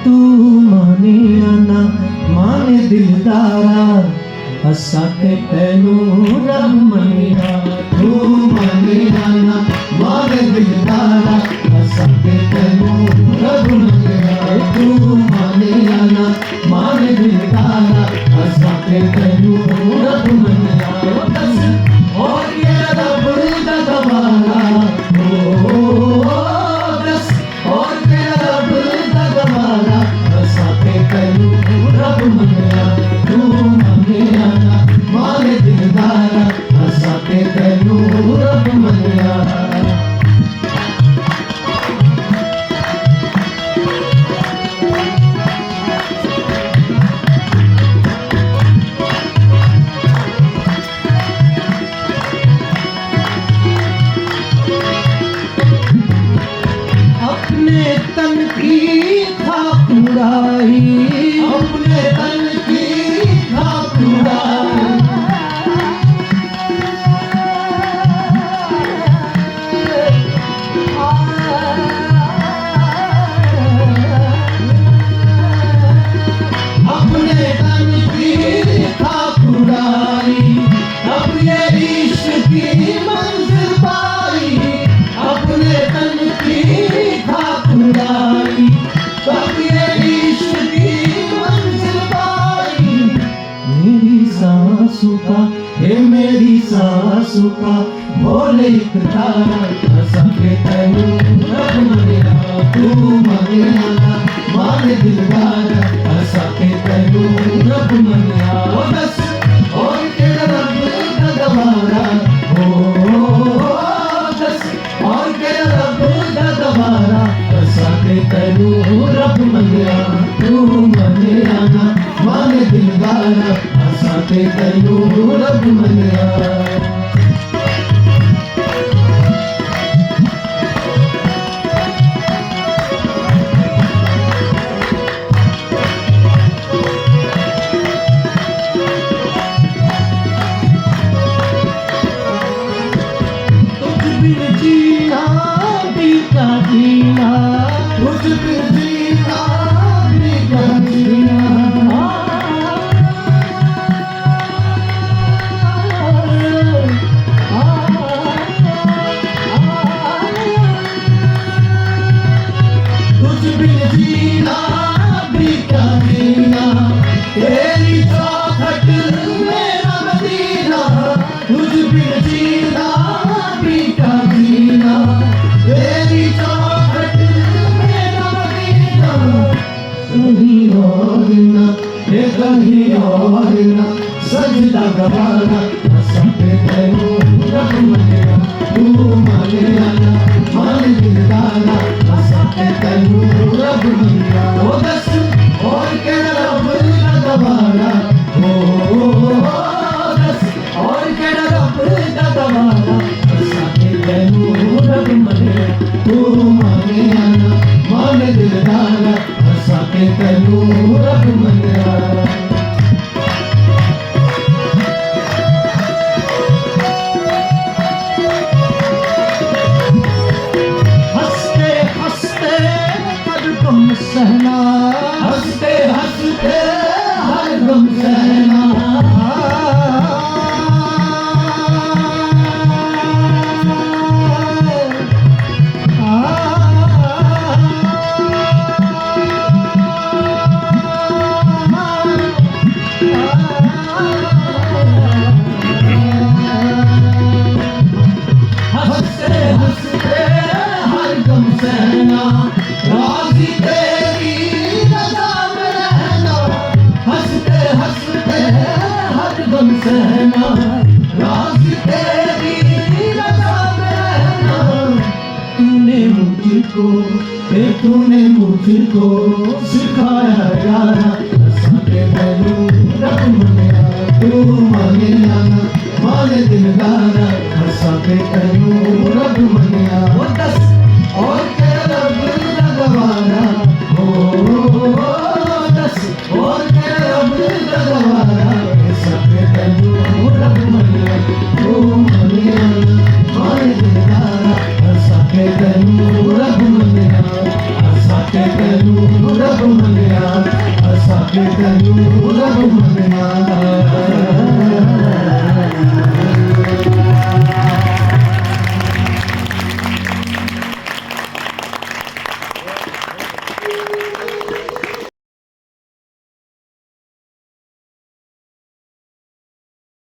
तू माने ना माने दिलदारा असा के तेनू रब मनिया तू माने ना माने दिलदारा असा के तेनू रब मनिया तू माने ना माने दिलदारा असा के तेनू रब मनिया और ये रब दा गवारा और ये रब दा गवारा असा के तेनू रब मनिया तू माने ना माने दिलदारा असा के तेनू रब मनिया अपने तन की खाक उड़ाई अपने तन की खाक उड़ाई अपने तन की खाक उड़ाई अब ये इश्क की मंजिल पाई अपने तन की खाक उड़ाई अब ये इश्क की मंजिल पाई मेरी सासू का हे मेरी सासू का बोले एक तारा असा के तेनू रब मनिया तू माने ना माने दिलदारा असा के तेनू रब मनिया ओ दस और केड़ा रब दा गवारा ओ दस और केड़ा रब दा गवारा असा के तेनू रब मनिया तू माने ना माने दिलदारा असा के तेनू रब मनिया जीना भी का जीना तुझ बिन जीना भी का जीना तुझ बिन जीना भी का जीना तेरी चौखट मेरा मदीना तुझ बिन जीना भी का जीना तेरी चौखट मेरा मदीना कहीं और ना ये कहीं और ना सजदा गवारा असा के तेनू रब मनिया तू माने ना माने दिलदारा असा के तेनू रब मनिया ओ दस और केड़ा रब दा गवारा ओ दस और केड़ा रब दा गवारा असा के तेनू रब मनिया तू माने ना माने दिलदारा असा के तेनू रब मनिया हंसते हंसते हर गम सहना हंसते हंसते हर गम सहना हंसते हंसते हर गम सहना राज़ी तेरी रज़ा में रहना हंसते हंसते हर गम सहना राज़ी तेरी रज़ा में रहना तूने मुझको सिखाया यारा असा के तेनू रब मनिया तू माने ना माने दिलदारा असा के तेनू रब मनिया ओ दस और केड़ा रब दा गवारा ओ दस और केड़ा रब दा गवारा असा के तेनू रब मनिया तू माने ना माने दिलदारा असा के तेनू रब मनिया असा के तेनू रब मनिया तनू रब मन माना